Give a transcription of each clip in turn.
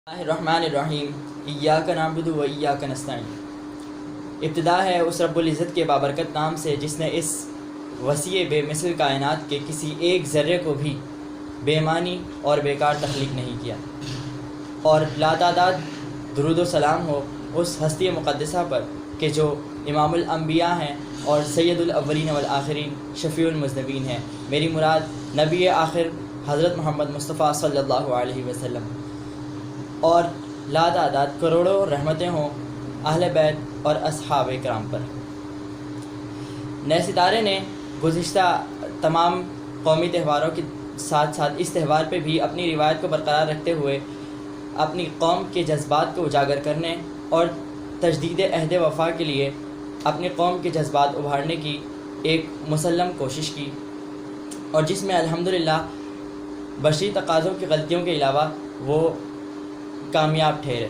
الرحمن الرحیم ایاک نعبد و ایاک نستعین۔ ابتدا ہے اس رب العزت کے بابرکت نام سے جس نے اس وسیع بے مثل کائنات کے کسی ایک ذرے کو بھی بے معنی اور بیکار تخلیق نہیں کیا، اور لاتعداد درود و سلام ہو اس ہستی مقدسہ پر کہ جو امام الانبیاء ہیں اور سید الاولین والآخرین شفیع المذنبین ہیں۔ میری مراد نبی آخر حضرت محمد مصطفیٰ صلی اللہ علیہ وسلم، اور لاتعداد کروڑوں رحمتیں ہوں اہل بیت اور اصحاب کرام پر۔ نئے ستارے نے گزشتہ تمام قومی تہواروں کے ساتھ ساتھ اس تہوار پہ بھی اپنی روایت کو برقرار رکھتے ہوئے اپنی قوم کے جذبات کو اجاگر کرنے اور تجدید عہد وفا کے لیے اپنی قوم کے جذبات ابھارنے کی ایک مسلم کوشش کی، اور جس میں الحمدللہ بشری تقاضوں کی غلطیوں کے علاوہ وہ کامیاب ٹھہرے۔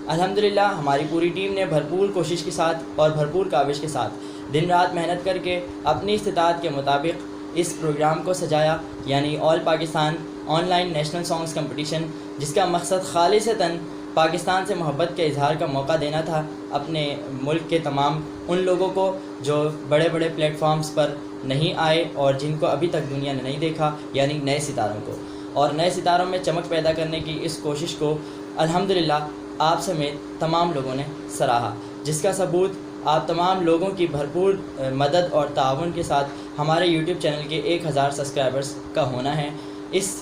الحمدللہ ہماری پوری ٹیم نے بھرپور کوشش کے ساتھ اور بھرپور کاوش کے ساتھ دن رات محنت کر کے اپنی استطاعت کے مطابق اس پروگرام کو سجایا، یعنی all Pakistan online national songs competition, جس کا مقصد خالصتاً پاکستان سے محبت کے اظہار کا موقع دینا تھا اپنے ملک کے تمام ان لوگوں کو جو بڑے بڑے پلیٹ فارمز پر نہیں آئے اور جن کو ابھی تک دنیا نے نہیں دیکھا، یعنی نئے ستاروں کو، اور نئے ستاروں میں چمک پیدا کرنے کی اس کوشش کو الحمدللہ آپ سمیت تمام لوگوں نے سراہا، جس کا ثبوت آپ تمام لوگوں کی بھرپور مدد اور تعاون کے ساتھ ہمارے یوٹیوب چینل کے 1000 سبسکرائبرز کا ہونا ہے۔ اس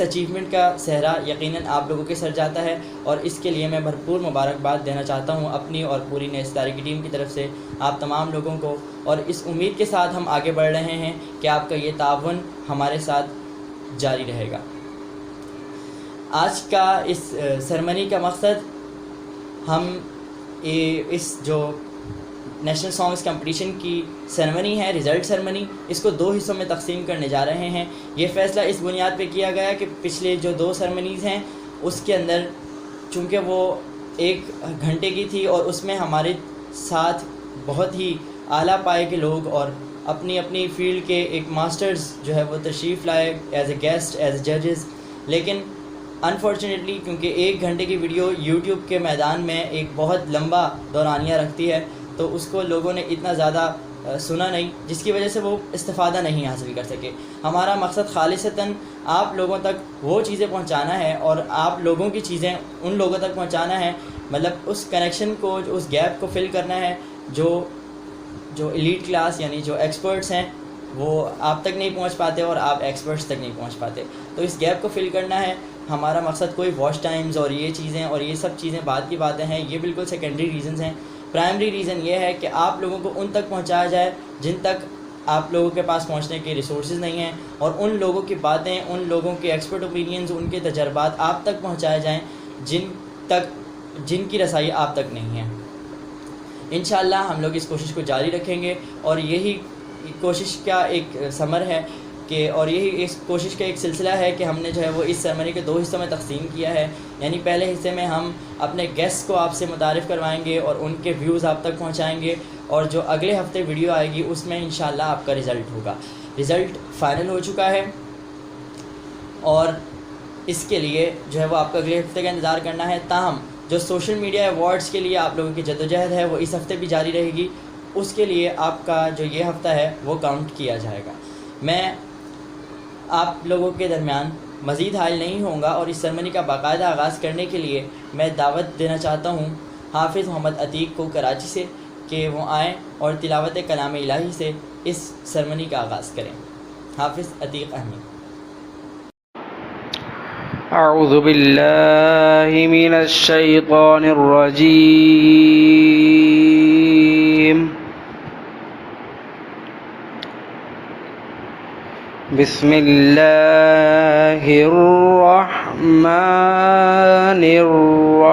اچیومنٹ کا صحرا یقیناً آپ لوگوں کے سر جاتا ہے، اور اس کے لیے میں بھرپور مبارکباد دینا چاہتا ہوں اپنی اور پوری نئے ستارے کی ٹیم کی طرف سے آپ تمام لوگوں کو، اور اس امید کے ساتھ ہم آگے بڑھ رہے ہیں کہ آپ کا یہ تعاون ہمارے ساتھ جاری رہے گا۔ آج کا اس سرمنی کا مقصد ہم اس جو نیشنل سانگز کمپٹیشن کی سرمنی ہے، رزلٹ سرمنی، اس کو 2 حصوں میں تقسیم کرنے جا رہے ہیں۔ یہ فیصلہ اس بنیاد پہ کیا گیا کہ پچھلے جو 2 سرمنیز ہیں اس کے اندر چونکہ وہ 1 گھنٹے کی تھی، اور اس میں ہمارے ساتھ بہت ہی اعلیٰ پائے کے لوگ اور اپنی اپنی فیلڈ کے ایک ماسٹرز جو ہے وہ تشریف لائے ایز اے گیسٹ، ایز اے ججز، لیکن انفارچونیٹلی کیونکہ 1 گھنٹے کی ویڈیو یوٹیوب کے میدان میں ایک بہت لمبا دورانیہ رکھتی ہے، تو اس کو لوگوں نے اتنا زیادہ سنا نہیں، جس کی وجہ سے وہ استفادہ نہیں حاصل کر سکے۔ ہمارا مقصد خالصتاً آپ لوگوں تک وہ چیزیں پہنچانا ہے، اور آپ لوگوں کی چیزیں ان لوگوں تک پہنچانا ہے، مطلب اس کنیکشن کو، اس گیپ کو فل کرنا ہے جو ایلیٹ کلاس یعنی جو ایکسپرٹس ہیں وہ آپ تک نہیں پہنچ پاتے اور آپ ایکسپرٹس تک نہیں پہنچ پاتے، تو اس گیپ کو فل کرنا ہے۔ ہمارا مقصد کوئی واچ ٹائمز اور یہ چیزیں اور یہ سب چیزیں بعد کی باتیں ہیں، یہ بالکل سیکنڈری ریزنز ہیں۔ پرائمری ریزن یہ ہے کہ آپ لوگوں کو ان تک پہنچایا جائے جن تک آپ لوگوں کے پاس پہنچنے کے ریسورسز نہیں ہیں، اور ان لوگوں کی باتیں، ان لوگوں کے ایکسپرٹ اوپینینز، ان کے تجربات آپ تک پہنچائے جائیں جن کی رسائی آپ تک نہیں ہے۔ انشاءاللہ ہم لوگ اس کوشش کو جاری رکھیں گے، اور یہی کوشش کا ایک ثمر ہے اور یہی اس کوشش کا ایک سلسلہ ہے کہ ہم نے جو ہے وہ اس سرمنی کے 2 حصوں میں تقسیم کیا ہے۔ یعنی پہلے حصے میں ہم اپنے گیسٹ کو آپ سے متعارف کروائیں گے اور ان کے ویوز آپ تک پہنچائیں گے، اور جو اگلے ہفتے ویڈیو آئے گی اس میں انشاءاللہ آپ کا رزلٹ ہوگا۔ رزلٹ فائنل ہو چکا ہے، اور اس کے لیے جو ہے وہ آپ کو اگلے ہفتے کا انتظار کرنا ہے۔ تاہم جو سوشل میڈیا ایوارڈز کے لیے آپ لوگوں کی جدوجہد ہے وہ اس ہفتے بھی جاری رہے گی، اس کے لیے آپ کا جو یہ ہفتہ ہے وہ کاؤنٹ کیا جائے گا۔ میں آپ لوگوں کے درمیان مزید حائل نہیں ہوں گا، اور اس سرمنی کا باقاعدہ آغاز کرنے کے لیے میں دعوت دینا چاہتا ہوں حافظ محمد عتیق کو کراچی سے کہ وہ آئیں اور تلاوت کلام الہی سے اس سرمنی کا آغاز کریں۔ حافظ عتیق احمد۔ اعوذ باللہ من الشیطان الرجیم، بسم اللہ الرحمن الرحیم۔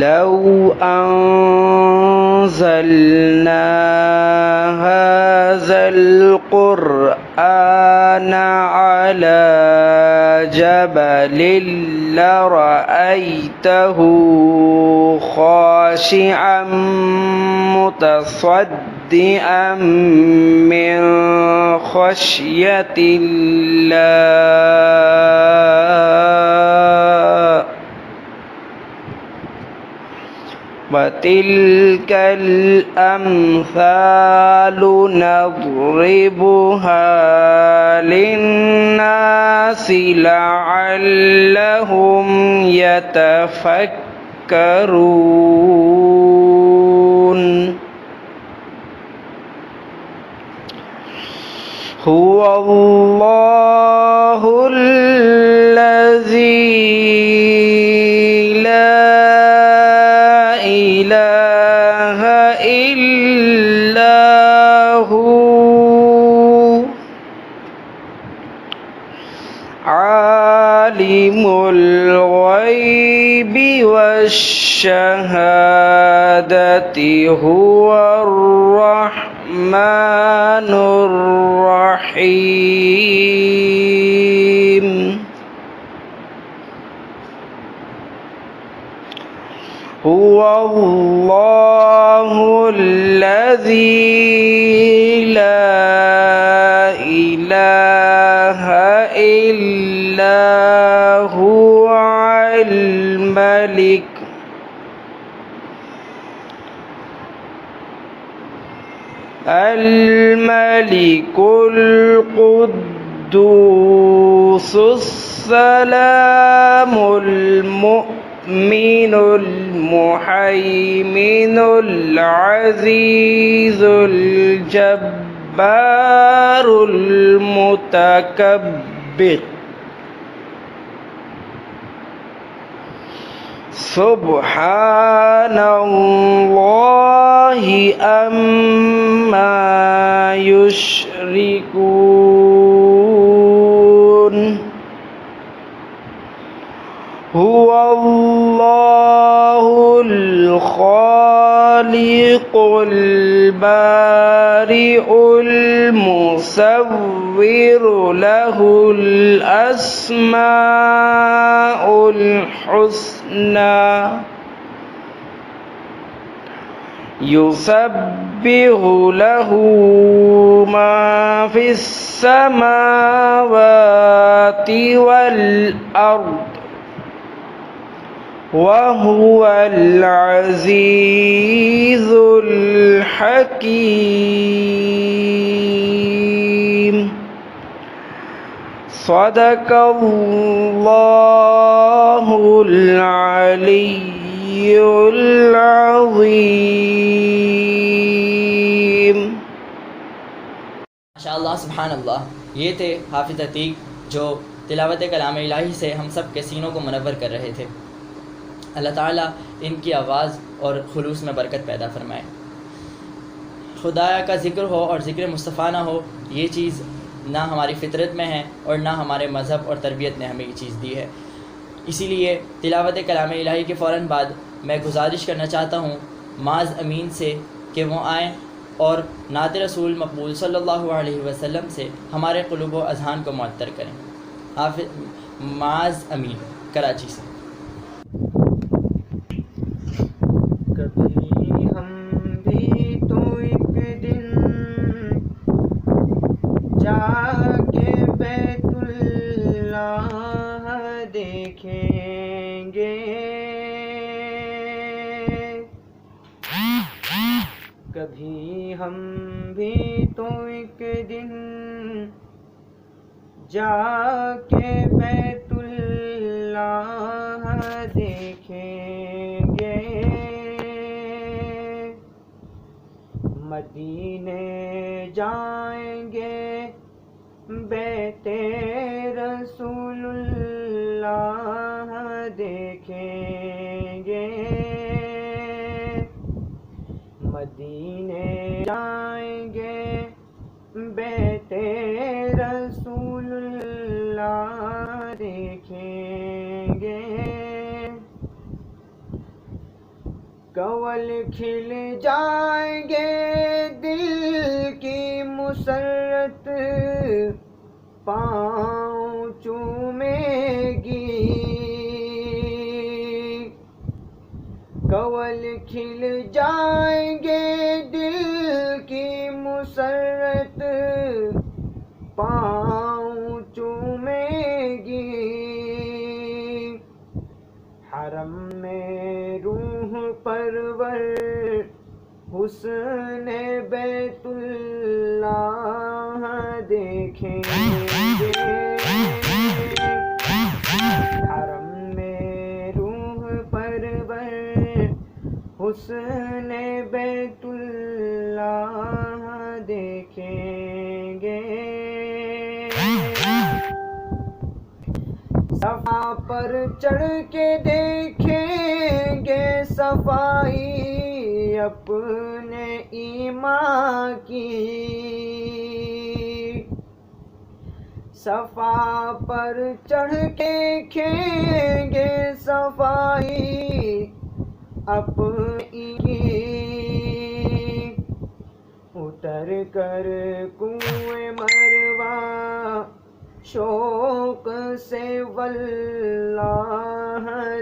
لو انزلنا هذا القرآن على جبل لرأيته خاشعا متصدعا من خشية الله وتلك الأمثال نضربها للناس لعلهم يتفكرون هو الله الذي لا إله إلا هو عالم الغيب والشهادة هو الرحمن الرحيم هو الله الذي لا إله إلا هو الملك القدوس السلام المؤمن المهيمن العزيز الجبار المتكبر سبحان الله عما يشركون هو الله الخالق البارئ المصور له الأسماء الحسنى يسبح له ما في السماوات والأرض وهو العزيز الحكيم صدق الله العلي العظيم. ماشاءاللہ سبحان اللہ. یہ تھے حافظ عتیق جو تلاوت کلام الہی سے ہم سب کے سینوں کو منور کر رہے تھے. اللہ تعالیٰ ان کی آواز اور خلوص میں برکت پیدا فرمائے. خدایا کا ذکر ہو اور ذکر مصطفیٰ نہ ہو، یہ چیز نہ ہماری فطرت میں ہے اور نہ ہمارے مذہب اور تربیت نے ہمیں یہ چیز دی ہے. اسی لیے تلاوت کلام الہی کے فوراً بعد میں گزارش کرنا چاہتا ہوں معاذ امین سے کہ وہ آئیں اور نعت رسول مقبول صلی اللہ علیہ وسلم سے ہمارے قلوب و اذہان کو معطر کریں. حافظ معاذ امین کراچی سے. کبھی ہم بھی تو ایک دن جا کے بیت اللہ دیکھیں گے، کبھی ہم بھی تو ایک دن جا کے بیت اللہ دیکھیں گے، مدینے جائیں گے بیت رسول اللہ دیکھیں گے، مدینے جائیں گے بیت رسول اللہ دیکھیں گے، کنول کھل جائیں گے دل کی مسرت پاؤں چومے گی، کنول کھل جائیں گے دل حسن بیت اللہ دیکھیں گے، حرم میں روح پرور حسن بیت اللہ دیکھیں گے، صفا پر چڑھ کے دیکھیں گے صفائی اپنے ایمان کی، صفا پر چڑھ کے دیکھیں گے صفائی اپنی کی، اتر کر کنویں مروہ شوق سے واللہ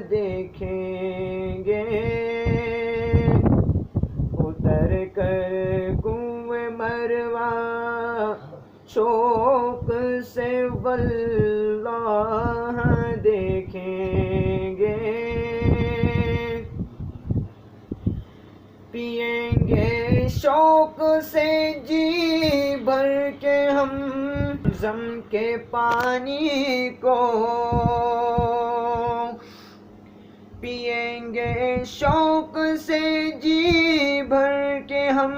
دیکھیں گے، اتر کر کنویں مروہ شوق سے واللہ دیکھیں گے، پیئیں گے شوق سے جی بھر کے ہم زم کے پانی کو، پیئیں گے شوق سے جی بھر کے ہم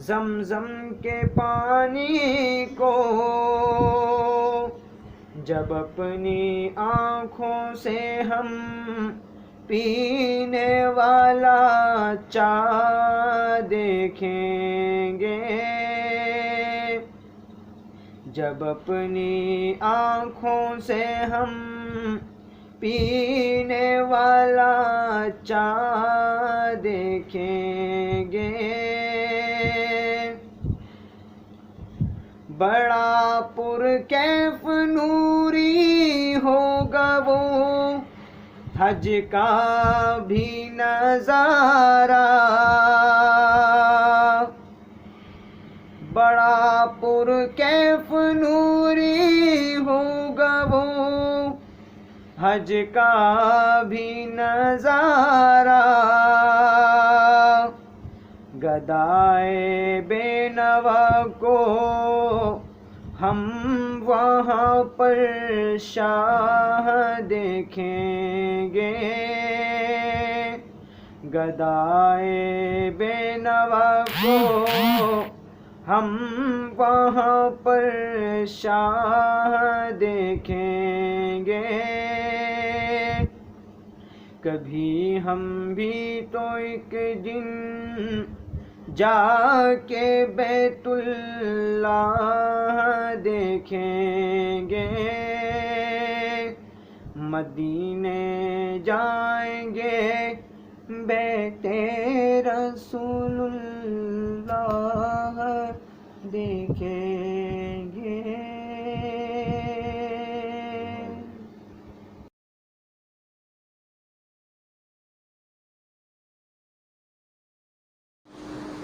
زمزم کے پانی کو، جب اپنی آنکھوں سے ہم پینے والا چاہ دیکھیں گے، جب اپنی آنکھوں سے ہم پینے والا چاہ دیکھیں گے، بڑا پرکیف نوری ہوگا وہ حج کا بھی نظارہ، بڑا پرکیف نوری ہوگا وہ حج کا بھی نظارہ، گدائے بے نوا کو ہم وہاں پر شاہ دیکھیں گے، گدائے بے نوا کو ہم وہاں پر شاہ دیکھیں گے، کبھی ہم بھی تو ایک دن جا کے بیت اللہ دیکھیں گے، مدینے جائیں گے بیت رسول اللہ دیکھیں گے۔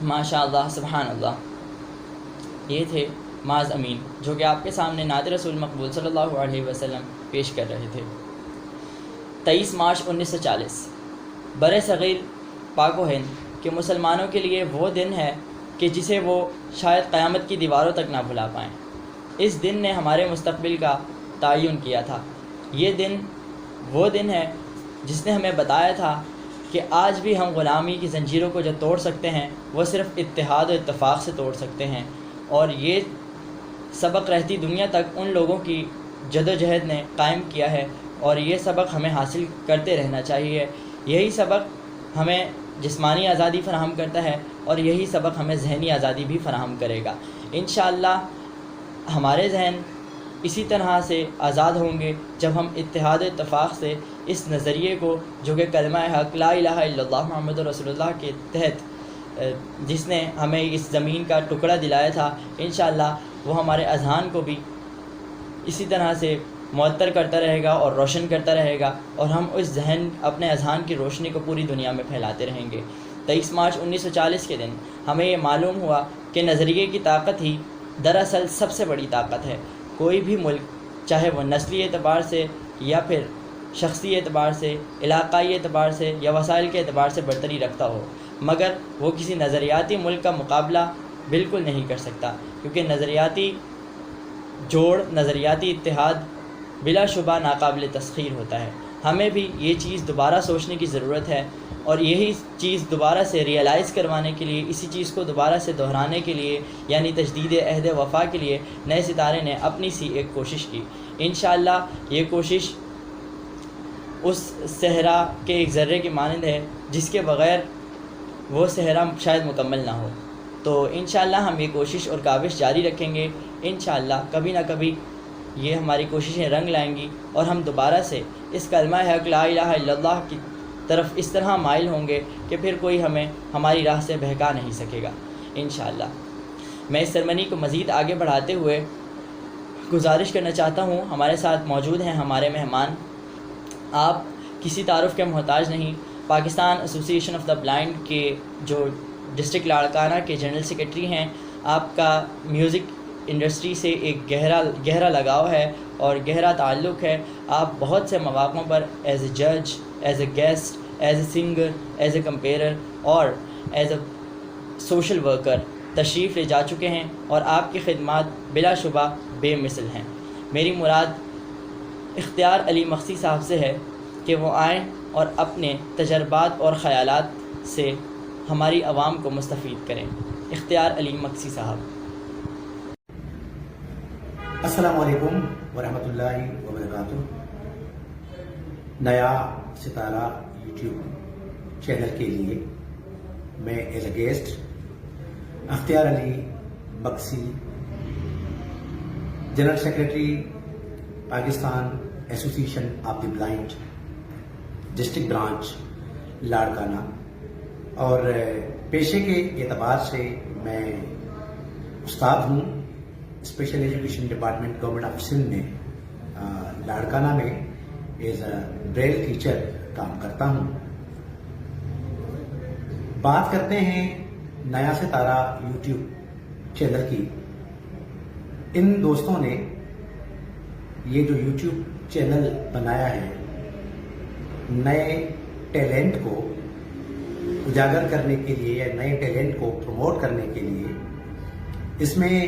ماشاء اللہ، سبحان اللہ۔ یہ تھے معاذ امین جو کہ آپ کے سامنے نعت رسول مقبول صلی اللہ علیہ وسلم پیش کر رہے تھے۔ 23 مارچ 1940 بر صغیر پاک و ہند کے مسلمانوں کے لیے وہ دن ہے کہ جسے وہ شاید قیامت کی دیواروں تک نہ بھلا پائیں۔ اس دن نے ہمارے مستقبل کا تعین کیا تھا۔ یہ دن وہ دن ہے جس نے ہمیں بتایا تھا کہ آج بھی ہم غلامی کی زنجیروں کو جو توڑ سکتے ہیں وہ صرف اتحاد و اتفاق سے توڑ سکتے ہیں، اور یہ سبق رہتی دنیا تک ان لوگوں کی جدوجہد نے قائم کیا ہے، اور یہ سبق ہمیں حاصل کرتے رہنا چاہیے۔ یہی سبق ہمیں جسمانی آزادی فراہم کرتا ہے، اور یہی سبق ہمیں ذہنی آزادی بھی فراہم کرے گا۔ انشاءاللہ ہمارے ذہن اسی طرح سے آزاد ہوں گے جب ہم اتحاد و اتفاق سے اس نظریے کو جو کہ کلمہ حق لا الہ الا اللہ محمد رسول اللہ کے تحت جس نے ہمیں اس زمین کا ٹکڑا دلایا تھا، انشاءاللہ وہ ہمارے اذہان کو بھی اسی طرح سے معطر کرتا رہے گا اور روشن کرتا رہے گا، اور ہم اس ذہن اپنے اذہان کی روشنی کو پوری دنیا میں پھیلاتے رہیں گے۔ 23 مارچ 1940 کے دن ہمیں یہ معلوم ہوا کہ نظریے کی طاقت ہی دراصل سب سے بڑی طاقت ہے۔ کوئی بھی ملک چاہے وہ نسلی اعتبار سے یا پھر شخصی اعتبار سے، علاقائی اعتبار سے یا وسائل کے اعتبار سے برتری رکھتا ہو، مگر وہ کسی نظریاتی ملک کا مقابلہ بالکل نہیں کر سکتا، کیونکہ نظریاتی جوڑ، نظریاتی اتحاد بلا شبہ ناقابل تسخیر ہوتا ہے۔ ہمیں بھی یہ چیز دوبارہ سوچنے کی ضرورت ہے، اور یہی چیز دوبارہ سے ریئلائز کروانے کے لیے، اسی چیز کو دوبارہ سے دہرانے کے لیے، یعنی تجدید عہد وفا کے لیے نئے ستارے نے اپنی سی ایک کوشش کی۔ انشاءاللہ یہ کوشش اس صحرا کے ایک ذرے کی مانند ہے جس کے بغیر وہ صحرا شاید مکمل نہ ہو۔ تو انشاءاللہ ہم یہ کوشش اور کاوش جاری رکھیں گے۔ انشاءاللہ کبھی نہ کبھی یہ ہماری کوششیں رنگ لائیں گی، اور ہم دوبارہ سے اس کلمہ حق لا الہ الا اللہ کی طرف اس طرح مائل ہوں گے کہ پھر کوئی ہمیں ہماری راہ سے بہکا نہیں سکے گا انشاءاللہ۔ میں اس سرمنی کو مزید آگے بڑھاتے ہوئے گزارش کرنا چاہتا ہوں، ہمارے ساتھ موجود ہیں ہمارے مہمان۔ آپ کسی تعارف کے محتاج نہیں، پاکستان ایسوسی ایشن آف دا بلائنڈ کے جو ڈسٹرکٹ لاڑکانہ کے جنرل سیکرٹری ہیں۔ آپ کا میوزک انڈسٹری سے ایک گہرا لگاؤ ہے اور گہرا تعلق ہے۔ آپ بہت سے مواقعوں پر ایز اے جج، as a guest, as a singer, as a comperer اور ایز اے سوشل ورکر تشریف لے جا چکے ہیں، اور آپ کی خدمات بلا شبہ بے مثل ہیں۔ میری مراد اختیار علی مقصی صاحب سے ہے کہ وہ آئیں اور اپنے تجربات اور خیالات سے ہماری عوام کو مستفید کریں۔ اختیار علی مقصی صاحب۔ السلام علیکم ورحمۃ اللہ وبرکاتہ۔ نیا ستارہ یوٹیوب چینل کے لیے میں ایز اے گیسٹ اختیار علی مقصی، جنرل سیکرٹری پاکستان ایسوسی ایشن of the blind district branch Larkana, اور پیشے کے اعتبار سے میں استاد ہوں special education department government of Sindh میں، لاڑکانہ میں ایز اے بریل ٹیچر کام کرتا ہوں۔ بات کرتے ہیں نیا ستارہ یوٹیوب چینل کی۔ ان دوستوں نے یہ جو یوٹیوب چینل بنایا ہے، نئے ٹیلنٹ کو اجاگر کرنے کے لیے یا نئے ٹیلنٹ کو پروموٹ کرنے کے لیے، اس میں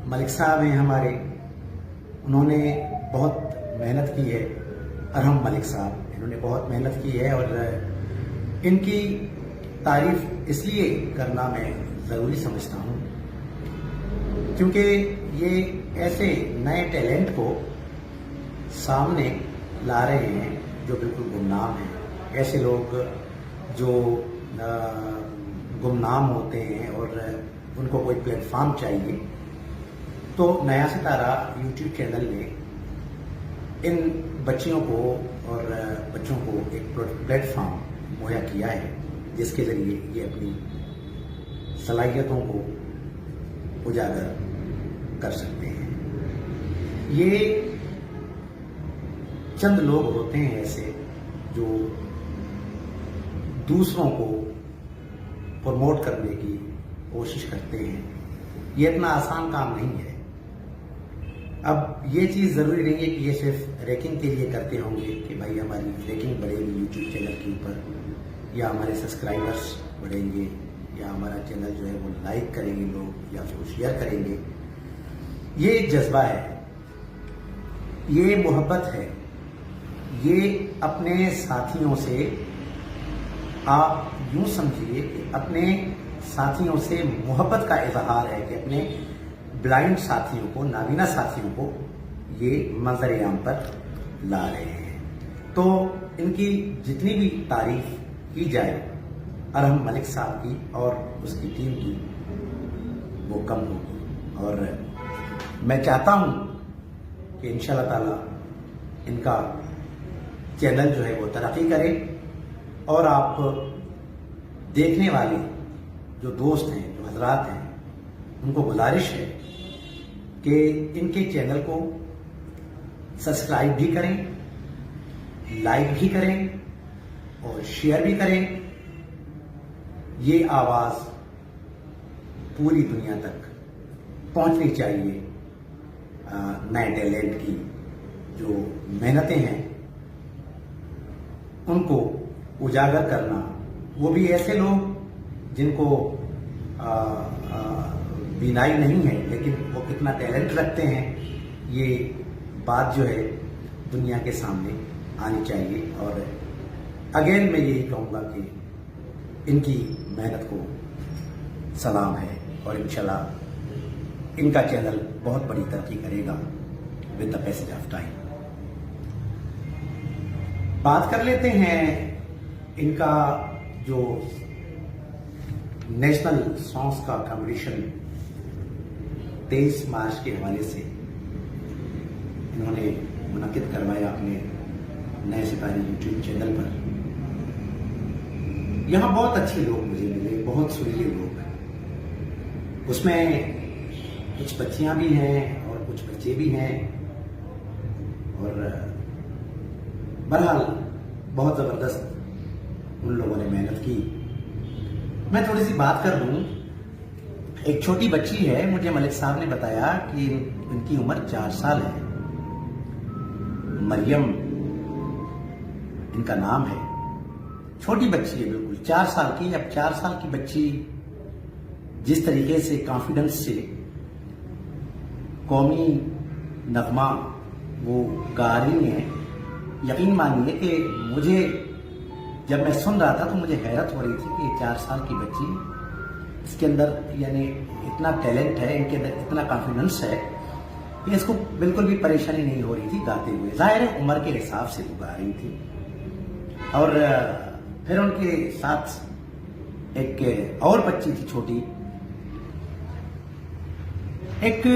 ملک صاحب ہیں ہمارے، انہوں نے بہت محنت کی ہے۔ ارحم ملک صاحب، انہوں نے بہت محنت کی ہے، اور ان کی تعریف اس لیے کرنا میں ضروری سمجھتا ہوں کیونکہ یہ ایسے نئے ٹیلنٹ کو سامنے لا رہے ہیں جو بالکل گمنام ہیں۔ ایسے لوگ جو گمنام ہوتے ہیں اور ان کو کوئی پلیٹ فارم چاہیے، تو نیا ستارہ یوٹیوب چینل نے ان بچیوں کو اور بچوں کو ایک پلیٹ فارم مہیا کیا ہے، جس کے ذریعے یہ اپنی صلاحیتوں کو اجاگر کر سکتے ہیں۔ یہ چند لوگ ہوتے ہیں ایسے جو دوسروں کو پروموٹ کرنے کی کوشش کرتے ہیں۔ یہ اتنا آسان کام نہیں ہے۔ اب یہ چیز ضروری نہیں ہے کہ یہ صرف ریکنگ کے لیے کرتے ہوں گے کہ بھائی ہماری ریکنگ بڑھے گی یوٹیوب چینل کے اوپر، یا ہمارے سبسکرائبرس بڑھیں گے، یا ہمارا چینل جو ہے وہ لائک کریں گے لوگ، یا اس کو شیئر کریں گے۔ یہ ایک جذبہ ہے، یہ محبت ہے، یہ اپنے ساتھیوں سے، آپ یوں سمجھیے کہ اپنے ساتھیوں سے محبت کا اظہار ہے کہ اپنے بلائنڈ ساتھیوں کو، نابینا ساتھیوں کو یہ منظر عام پر لا رہے ہیں۔ تو ان کی جتنی بھی تعریف کی جائے ارحم ملک صاحب کی اور اس کی ٹیم کی، وہ کم ہوگی، اور میں چاہتا ہوں کہ انشاءاللہ تعالی ان کا چینل جو ہے وہ ترقی کرے، اور آپ دیکھنے والے جو دوست ہیں، جو حضرات ہیں، ان کو گزارش ہے کہ ان کے چینل کو سبسکرائب بھی کریں، لائک بھی کریں اور شیئر بھی کریں۔ یہ آواز پوری دنیا تک پہنچنی چاہیے۔ نئے ٹیلنٹ کی جو محنتیں ہیں ان کو اجاگر کرنا، وہ بھی ایسے لوگ جن کو بینائی نہیں ہے لیکن وہ کتنا ٹیلنٹ رکھتے ہیں، یہ بات جو ہے دنیا کے سامنے آنی چاہیے. اور اگین میں یہی کہوں گا کہ ان کی محنت کو سلام ہے، اور انشاءاللہ ان کا چینل بہت بڑی ترقی کرے گا with the passage of time. بات کر لیتے ہیں ان کا جو نیشنل سانگس کا کمپٹیشن 23 مارچ کے حوالے سے انہوں نے منعقد کروایا اپنے نئے ستارے یوٹیوب چینل پر. یہاں بہت اچھے لوگ مجھے ملے، بہت سریلے لوگ. اس میں کچھ بچیاں بھی ہیں اور کچھ بچے بھی ہیں، اور بہرحال بہت زبردست ان لوگوں نے محنت کی. میں تھوڑی سی بات کر لوں. ایک چھوٹی بچی ہے، مجھے ملک صاحب نے بتایا کہ ان کی عمر 4 سال ہے. مریم ان کا نام ہے. چھوٹی بچی ہے، بالکل 4 سال کی. اب 4 سال کی بچی جس طریقے سے کانفیڈنس سے قومی نغمہ وہ گا رہی ہیں، یقین مانیے کہ مجھے جب میں سن رہا تھا تو مجھے حیرت ہو رہی تھی کہ 4 سال کی بچی، اس کے اندر یعنی اتنا ٹیلنٹ ہے، ان کے اندر اتنا کانفیڈنس ہے کہ اس کو بالکل بھی پریشانی نہیں ہو رہی تھی گاتے ہوئے. ظاہر ہے عمر کے حساب سے وہ گا رہی تھی. اور پھر ان کے ساتھ ایک اور بچی تھی چھوٹی، ایک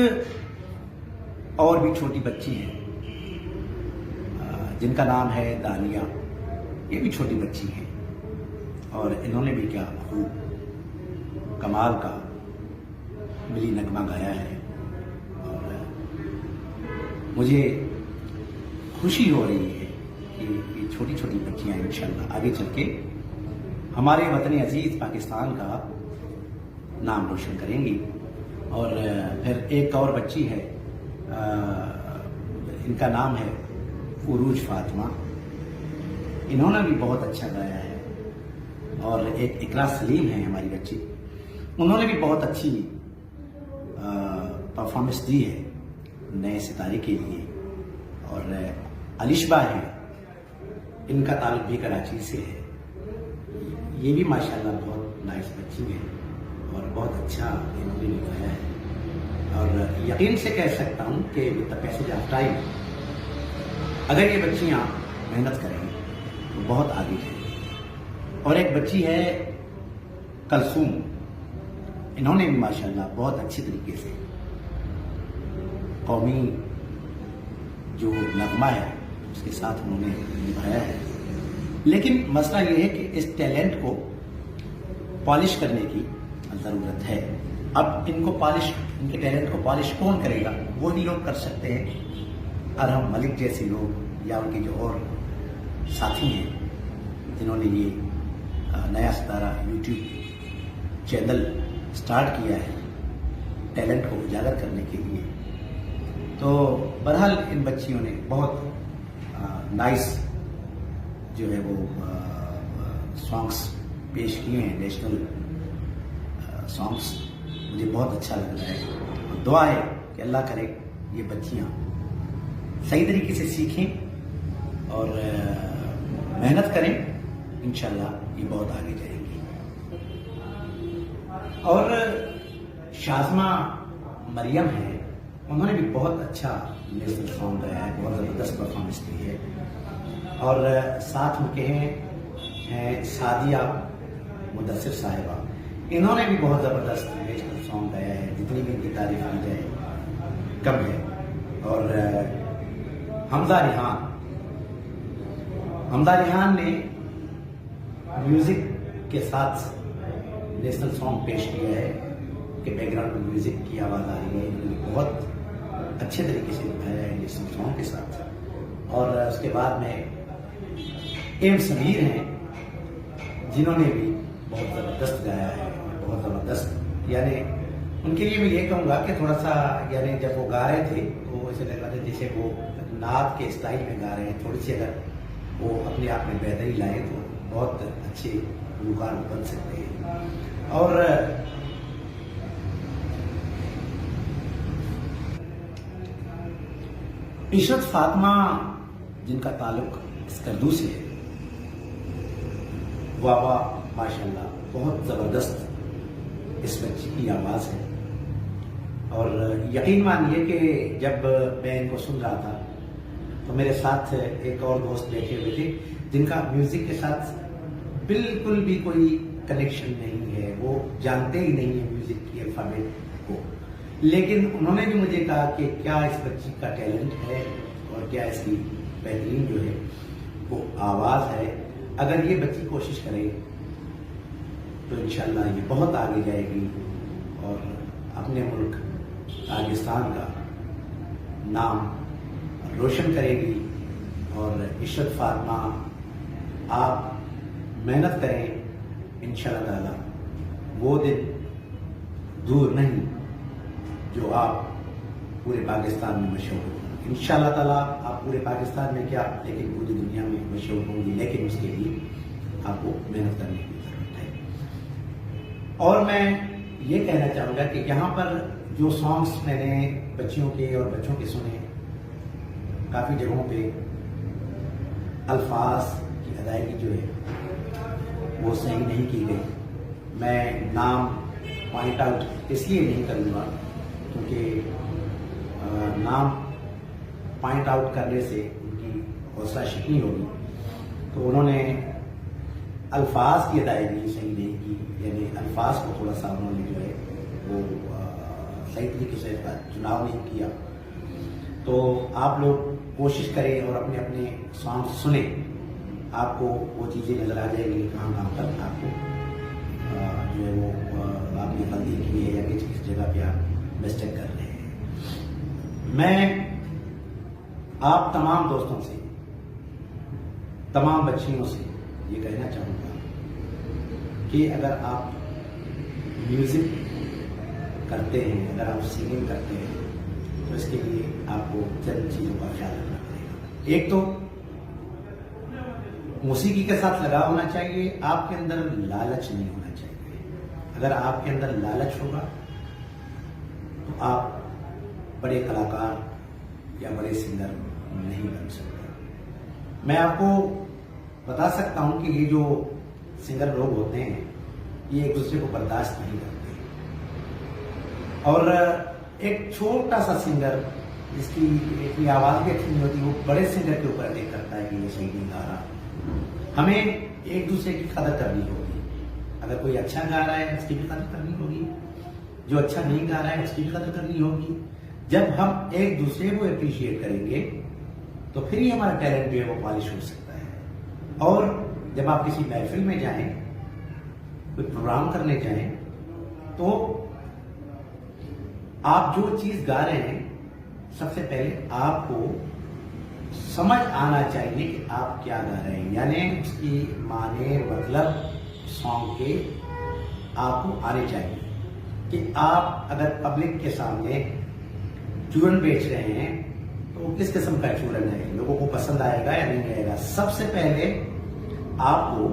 اور بھی چھوٹی بچی ہے جن کا نام ہے دانیہ. یہ بھی چھوٹی بچی ہے اور انہوں نے بھی کیا خوب کمال کا ملی نغمہ گایا ہے. اور مجھے خوشی ہو رہی ہے کہ یہ چھوٹی چھوٹی بچیاں انشاءاللہ آگے چل کے ہمارے وطن عزیز پاکستان کا نام روشن کریں گی. اور پھر ایک اور بچی ہے، ان کا نام ہے عروج فاطمہ. انہوں نے بھی بہت اچھا گایا ہے. اور ایک اقرا سلیم ہے ہماری بچی، انہوں نے بھی بہت اچھی پرفارمنس دی ہے نئے ستارے کے لیے. اور الشبا ہے، ان کا تعلق بھی کراچی سے ہے. یہ بھی ماشاءاللہ بہت نائس بچی ہے اور بہت اچھا انہوں نے بھی گایا ہے. اور یقین سے کہہ سکتا ہوں کہ with the passage of time اگر یہ بچیاں محنت کریں تو بہت آگے جائیں گی. اور ایک بچی ہے کلثوم، انہوں نے بھی ماشاءاللہ بہت اچھی طریقے سے قومی جو نغمہ ہے اس کے ساتھ انہوں نے نبھایا ہے. لیکن مسئلہ یہ ہے کہ اس ٹیلنٹ کو پالش کرنے کی ضرورت ہے. اب ان کے ٹیلنٹ کو پالش کون کرے گا؟ وہی لوگ کر سکتے ہیں، ارحم ملک جیسے لوگ یا ان کے جو اور ساتھی ہیں جنہوں نے یہ نیا ستارہ یوٹیوب چینل سٹارٹ کیا ہے ٹیلنٹ کو اجاگر کرنے کے لیے. تو بہرحال ان بچیوں نے بہت نائس جو ہے وہ سانگس پیش کیے ہیں، نیشنل سانگس. مجھے بہت اچھا لگ رہا ہے. دعا ہے کہ اللہ کرے یہ بچیاں صحیح طریقے سے سیکھیں اور محنت کریں، انشاءاللہ یہ بہت آگے جائیں گی. اور شازمہ مریم ہے، انہوں نے بھی بہت اچھا نیشنل سانگ گایا ہے، بہت زبردست پرفارمنس دی ہے. اور ساتھ ان کے ہیں سعدیہ مدثر صاحبہ، انہوں نے بھی بہت زبردست نیشنل سانگ گایا ہے. جتنی بھی ان کی تعریف کی جائے کم ہے. اور حمزہ ریحان نے میوزک کے ساتھ نیشنل سانگ پیش کیا ہے کہ بیک گراؤنڈ میں میوزک کی آواز آ رہی ہے. انہوں نے بہت اچھے طریقے سے نبھایا ہے نیشنل سانگ کے ساتھ. اور اس کے بعد میں ایم سمیر ہیں جنہوں نے بھی بہت زبردست گایا ہے، بہت زبردست. یعنی ان کے لیے میں یہ کہوں گا کہ تھوڑا سا یعنی جب وہ گا رہے تھے تو ایسے لگ رہا تھا جیسے وہ نعت کے اسٹائل میں گا رہے ہیں. تھوڑی سی اگر وہ اپنے آپ میں بہتری لائیں تو بہت اچھے گلوکار بن سکتے ہیں. اور عشرت فاطمہ جن کا تعلق اسکردو سے ہے، وابا ماشاءاللہ بہت زبردست اس بچی کی آواز ہے، اور یقین مانیے کہ جب میں ان کو سن رہا تھا تو میرے ساتھ ایک اور دوست بیٹھے ہوئے تھے جن کا میوزک کے ساتھ بالکل بھی کوئی کنیکشن نہیں ہے، وہ جانتے ہی نہیں ہیں میوزک کی الفابیٹ کو، لیکن انہوں نے بھی مجھے کہا کہ کیا اس بچی کا ٹیلنٹ ہے اور کیا اس کی بہترین جو ہے وہ آواز ہے، اگر یہ بچی کوشش کرے تو انشاءاللہ یہ بہت آگے جائے گی اور اپنے ملک پاکستان کا نام روشن کرے گی۔ اور عشرت فاطمہ آپ محنت کریں، انشاءاللہ تعالی وہ دن دور نہیں جو آپ پورے پاکستان میں مشہور ہوں۔ انشاءاللہ تعالیٰ آپ پورے پاکستان میں کیا لیکن پوری دنیا میں مشہور ہوں گی، لیکن اس کے لیے آپ کو محنت کرنے کی ضرورت ہے۔ اور میں یہ کہنا چاہوں گا کہ یہاں پر جو سانگس میں نے بچیوں کے اور بچوں کے سنے، کافی جگہوں پہ الفاظ کی ادائیگی جو ہے وہ صحیح نہیں کی گئی۔ میں نام پوائنٹ آؤٹ اس لیے نہیں کروں گا کیونکہ نام پوائنٹ آؤٹ کرنے سے ان کی حوصلہ شکنی ہوگی، تو انہوں نے الفاظ کی ادائیگی صحیح نہیں کی، یعنی الفاظ کو تھوڑا سا انہوں نے جو ہے وہ صحیح طریقے سے چناؤ نہیں کیا۔ تو آپ لوگ کوشش کریں اور اپنے اپنے سانگ سنیں، آپ کو وہ چیزیں نظر آ جائیں گی کہاں کہاں پر آپ کو جو ہے وہ آپ نے غلطی کی ہے یا کس جگہ پہ آپ مسٹیک کر رہے ہیں۔ میں آپ تمام دوستوں سے، تمام بچیوں سے یہ کہنا چاہوں گا کہ اگر آپ میوزک کرتے ہیں، اگر آپ سنگنگ کرتے ہیں تو اس کے لیے آپ کو چند چیزوں کا خیال رکھنا پڑے گا۔ ایک تو موسیقی کے ساتھ لگاؤ ہونا چاہیے، آپ کے اندر لالچ نہیں ہونا چاہیے۔ اگر آپ کے اندر لالچ ہوگا تو آپ بڑے کلاکار یا بڑے سنگر نہیں بن سکتے۔ میں آپ کو بتا سکتا ہوں کہ یہ جو سنگر لوگ ہوتے ہیں یہ ایک دوسرے کو برداشت نہیں کرتے، اور ایک چھوٹا سا سنگر جس کی آواز بھی اچھی نہیں ہوتی وہ بڑے سنگر کے اوپر اٹیک کرتا ہے کہ یہ صحیح نہیں گا رہا۔ ہمیں ایک دوسرے کی قدر کرنی ہوگی، اگر کوئی اچھا گا رہا ہے اس کی بھی قدر کرنی ہوگی، جو اچھا نہیں گا رہا ہے اس کی بھی قدر کرنی ہوگی۔ جب ہم ایک دوسرے کو اپریشیٹ کریں گے تو پھر ہی ہمارا ٹیلنٹ جو ہے وہ پالش ہو سکتا ہے۔ اور جب آپ کسی محفل میں جائیں، کوئی پروگرام کرنے جائیں، تو آپ جو چیز گا رہے ہیں سب سے پہلے آپ کو سمجھ آنا چاہیے کہ آپ کیا گا رہے ہیں، یعنی اس کی معنی مطلب سانگ کے آپ کو آنے چاہیے کہ آپ اگر پبلک کے سامنے چورن بیچ رہے ہیں تو کس قسم کا چورن ہے، لوگوں کو پسند آئے گا یا نہیں آئے گا۔ سب سے پہلے آپ کو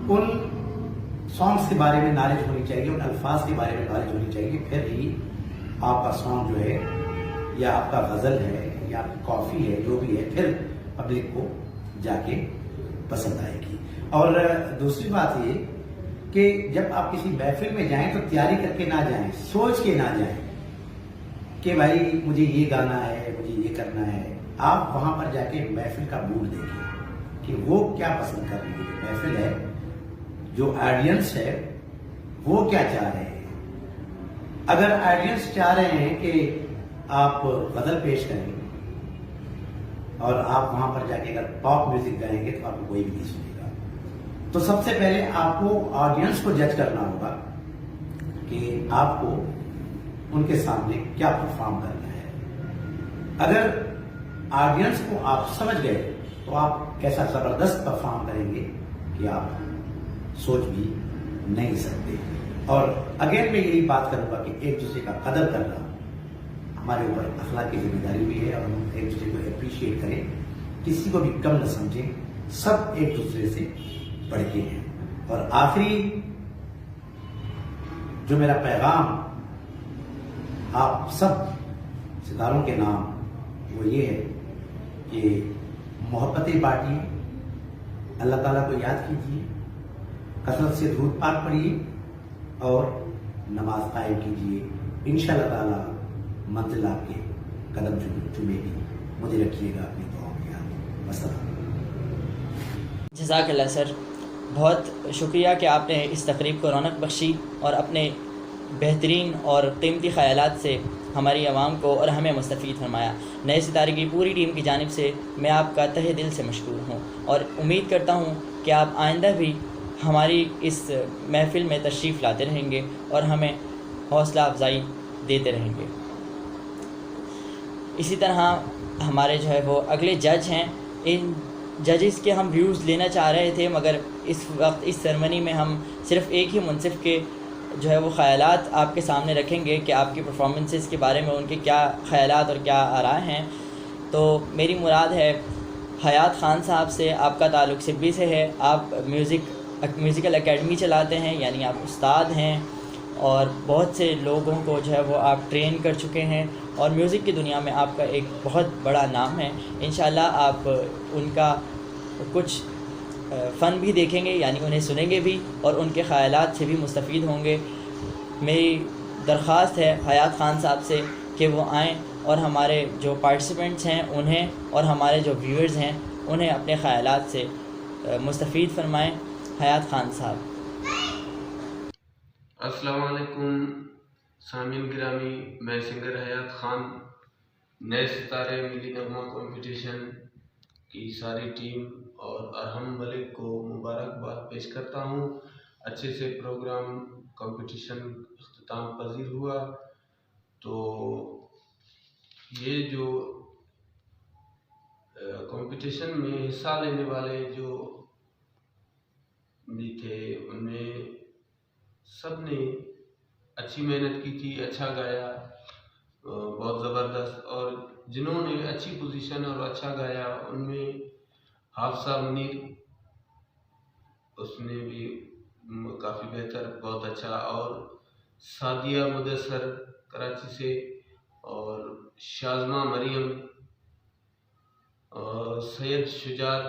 ان سانگس کے بارے میں نالج ہونی چاہیے، ان الفاظ کے بارے میں نالج ہونی چاہیے، پھر ہی آپ کا سانگ جو ہے یا آپ کا غزل ہے یا آپ کی کافی ہے جو بھی ہے پھر پبلک کو جا کے پسند آئے گی۔ اور دوسری بات یہ کہ جب آپ کسی محفل میں جائیں تو تیاری کر کے نہ جائیں، سوچ کے نہ جائیں کہ بھائی مجھے یہ گانا ہے، مجھے یہ کرنا ہے۔ آپ وہاں پر جا کے محفل کا موڈ دیکھیں کہ وہ کیا پسند کر رہی ہے، محفل ہے، جو آڈینس ہے وہ کیا چاہ رہے ہیں۔ اگر آڈینس چاہ رہے ہیں کہ آپ غزل پیش کریں اور آپ وہاں پر جا کے اگر پاپ میوزک گائیں گے تو آپ کو کوئی بھی نہیں سنے گا۔ تو سب سے پہلے آپ کو آڈینس کو جج کرنا ہوگا کہ آپ کو ان کے سامنے کیا پرفارم کرنا ہے۔ اگر آڈینس کو آپ سمجھ گئے تو آپ کیسا زبردست پرفارم کریں گے کہ آپ سوچ بھی نہیں سکتے۔ اور اگین میں یہی بات کروں گا کہ ایک دوسرے کا قدر کرنا ہمارے اوپر اخلاقی ذمہ داری بھی ہے، اور ہم ایک دوسرے کو اپریشیٹ کریں، کسی کو بھی کم نہ سمجھیں، سب ایک دوسرے سے بڑھ کے ہیں۔ اور آخری جو میرا پیغام آپ سب ستاروں کے نام وہ یہ ہے کہ محبتیں بانٹیے، اللہ تعالیٰ کو یاد کیجیے، کثرت سے درود پاک پڑھیے اور نماز قائم کیجیے. انشاءاللہ تعالیٰ منزل آپ کے قدم چومے گی. مجھے رکھیے گا اپنی دعاؤں میں یاد. السلام. جزاک اللہ سر، بہت شکریہ کہ آپ نے اس تقریب کو رونق بخشی اور اپنے بہترین اور قیمتی خیالات سے ہماری عوام کو اور ہمیں مستفید فرمایا. نئے ستارے کی پوری ٹیم کی جانب سے میں آپ کا تہہ دل سے مشکور ہوں اور امید کرتا ہوں کہ آپ آئندہ بھی ہماری اس محفل میں تشریف لاتے رہیں گے اور ہمیں حوصلہ افزائی دیتے رہیں گے. اسی طرح ہمارے جو ہے وہ اگلے جج ہیں. ان ججز کے ہم ویوز لینا چاہ رہے تھے، مگر اس وقت اس سرمنی میں ہم صرف ایک ہی منصف کے جو ہے وہ خیالات آپ کے سامنے رکھیں گے کہ آپ کی پرفارمنسز کے بارے میں ان کے کیا خیالات اور کیا آراء ہیں. تو میری مراد ہے حیات خان صاحب سے. آپ کا تعلق سبی سے ہے، آپ میوزیکل اکیڈمی چلاتے ہیں، یعنی آپ استاد ہیں اور بہت سے لوگوں کو جو ہے وہ آپ ٹرین کر چکے ہیں اور میوزک کی دنیا میں آپ کا ایک بہت بڑا نام ہے. انشاءاللہ آپ ان کا کچھ فن بھی دیکھیں گے، یعنی انہیں سنیں گے بھی اور ان کے خیالات سے بھی مستفید ہوں گے. میری درخواست ہے حیات خان صاحب سے کہ وہ آئیں اور ہمارے جو پارٹیسپینٹس ہیں انہیں اور ہمارے جو ویورز ہیں انہیں اپنے خیالات سے مستفید فرمائیں. حیات خان صاحب. السلام علیکم سامعین گرامی، میں سنگر حیات خان نئے ستارے ملی نغمہ کمپٹیشن کی ساری ٹیم اور ارحم ملک کو مبارکباد پیش کرتا ہوں. اچھے سے پروگرام کمپٹیشن اختتام پذیر ہوا. تو یہ جو کمپٹیشن میں حصہ لینے والے جو بھی تھے ان میں سب نے اچھی محنت کی تھی، اچھا گایا، بہت زبردست. اور جنہوں نے اچھی پوزیشن اور اچھا گایا ان میں حافظہ منیر، اس نے بھی کافی بہتر، بہت اچھا. اور سعدیہ مدثر کراچی سے، اور شازمہ مریم، اور سید شجاعت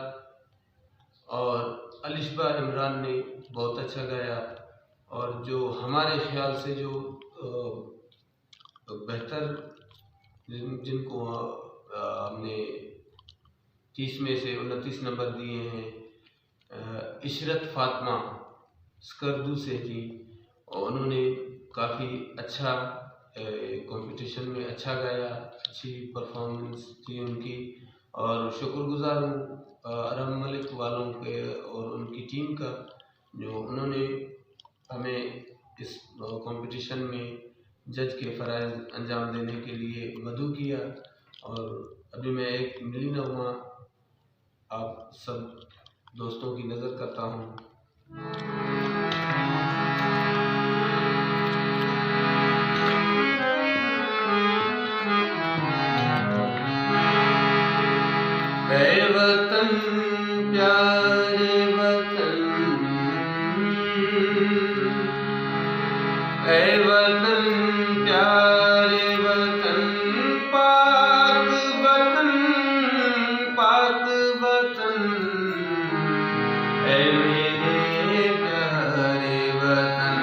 اور الشبہ عمران نے بہت اچھا گایا. اور جو ہمارے خیال سے جو بہتر جن کو ہم نے 30 میں سے 29 نمبر دیے ہیں، عشرت فاطمہ اسکردو سے تھی اور انہوں نے کافی اچھا کمپٹیشن میں اچھا گایا، اچھی پرفارمنس تھی ان کی. اور شکر گزار ہوں ارحم ملک والوں کے اور ان کی ٹیم کا، جو انہوں نے ہمیں اس کمپٹیشن میں جج کے فرائض انجام دینے کے لیے مدعو کیا. اور ابھی میں ایک ملی نغمہ آپ سب دوستوں کی نظر کرتا ہوں. اے وطن پیارے وطن، اے وطن پیارے وطن، پاک وطن، پاک وطن، اے میرے پیارے وطن،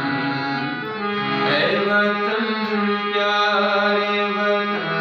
اے وطن پیارے وطن.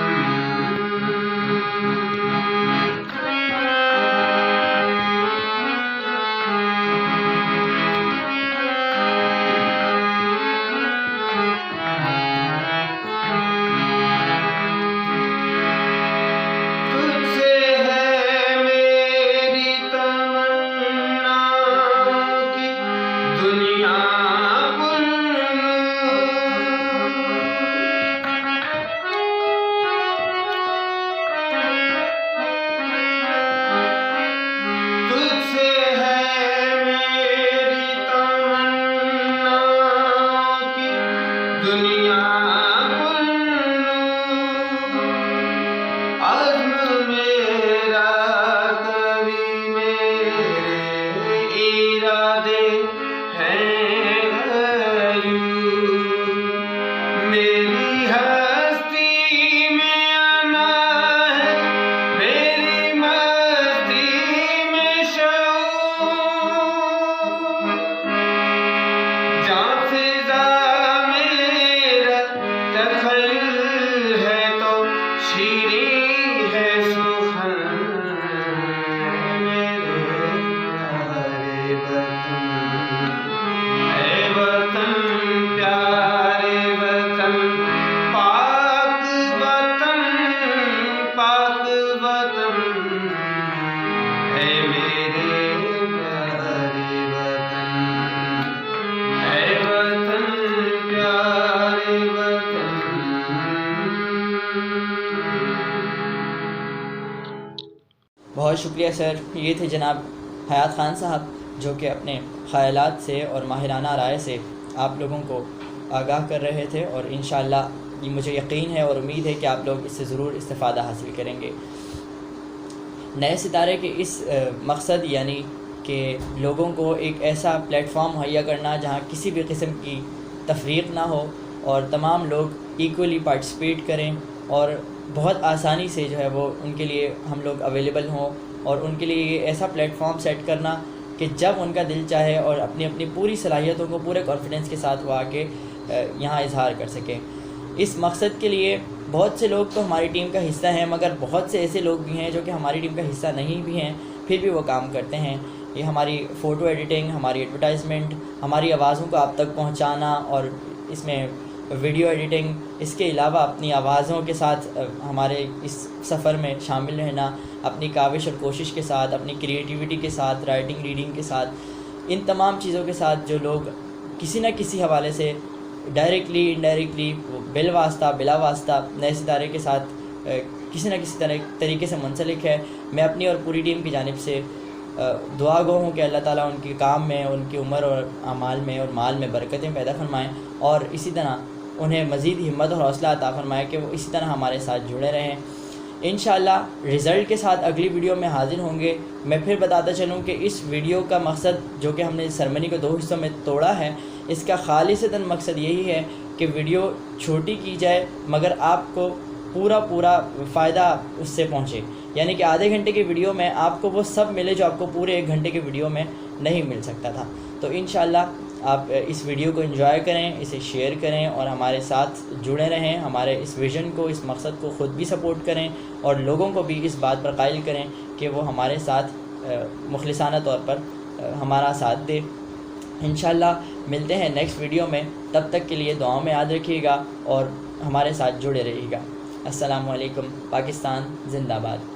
بہت شکریہ سر. یہ تھے جناب حیات خان صاحب جو کہ اپنے خیالات سے اور ماہرانہ رائے سے آپ لوگوں کو آگاہ کر رہے تھے, اور انشاءاللہ یہ مجھے یقین ہے اور امید ہے کہ آپ لوگ اس سے ضرور استفادہ حاصل کریں گے. نئے ستارے کے اس مقصد یعنی کہ لوگوں کو ایک ایسا پلیٹ فارم مہیا کرنا جہاں کسی بھی قسم کی تفریق نہ ہو اور تمام لوگ ایکولی پارٹیسپیٹ کریں, اور بہت آسانی سے جو ہے وہ ان کے لیے ہم لوگ اویلیبل ہوں, اور ان کے لیے یہ ایسا پلیٹ فارم سیٹ کرنا کہ جب ان کا دل چاہے اور اپنی اپنی پوری صلاحیتوں کو پورے کانفیڈنس کے ساتھ وہ آ کے یہاں اظہار کر سکیں. اس مقصد کے لیے بہت سے لوگ تو ہماری ٹیم کا حصہ ہیں, مگر بہت سے ایسے لوگ بھی ہیں جو کہ ہماری ٹیم کا حصہ نہیں بھی ہیں, پھر بھی وہ کام کرتے ہیں. یہ ہماری فوٹو ایڈیٹنگ, ہماری ایڈورٹائزمنٹ, ہماری آوازوں کو آپ تک پہنچانا, اور اس میں ویڈیو ایڈیٹنگ, اس کے علاوہ اپنی آوازوں کے ساتھ ہمارے اس سفر میں شامل رہنا, اپنی کاوش اور کوشش کے ساتھ, اپنی کریٹیوٹی کے ساتھ, رائٹنگ ریڈنگ کے ساتھ, ان تمام چیزوں کے ساتھ جو لوگ کسی نہ کسی حوالے سے ڈائریکٹلی انڈائریکٹلی بل واسطہ بلا واسطہ نئے ستارے کے ساتھ کسی نہ کسی طریقے سے منسلک ہے, میں اپنی اور پوری ٹیم کی جانب سے دعا گو ہوں کہ اللہ تعالیٰ ان کے کام میں, ان کی عمر اور اعمال میں اور مال میں برکتیں پیدا فرمائیں, اور اسی طرح انہیں مزید ہمت اور حوصلہ عطا فرمائے کہ وہ اسی طرح ہمارے ساتھ جڑے رہیں. انشاءاللہ رزلٹ کے ساتھ اگلی ویڈیو میں حاضر ہوں گے. میں پھر بتاتا چلوں کہ اس ویڈیو کا مقصد جو کہ ہم نے سرمنی کو 2 حصوں میں توڑا ہے, اس کا خالصتاً مقصد یہی ہے کہ ویڈیو چھوٹی کی جائے مگر آپ کو پورا فائدہ اس سے پہنچے, یعنی کہ آدھے گھنٹے کی ویڈیو میں آپ کو وہ سب ملے جو آپ کو پورے 1 گھنٹے کی ویڈیو میں نہیں مل سکتا تھا. تو انشاءاللہ آپ اس ویڈیو کو انجوائے کریں, اسے شیئر کریں اور ہمارے ساتھ جڑے رہیں, ہمارے اس ویژن کو, اس مقصد کو خود بھی سپورٹ کریں, اور لوگوں کو بھی اس بات پر قائل کریں کہ وہ ہمارے ساتھ مخلصانہ طور پر ہمارا ساتھ دے. انشاءاللہ ملتے ہیں نیکسٹ ویڈیو میں, تب تک کے لیے دعاؤں میں یاد رکھیے گا اور ہمارے ساتھ جڑے رہیے گا. السلام علیکم. پاکستان زندہ باد.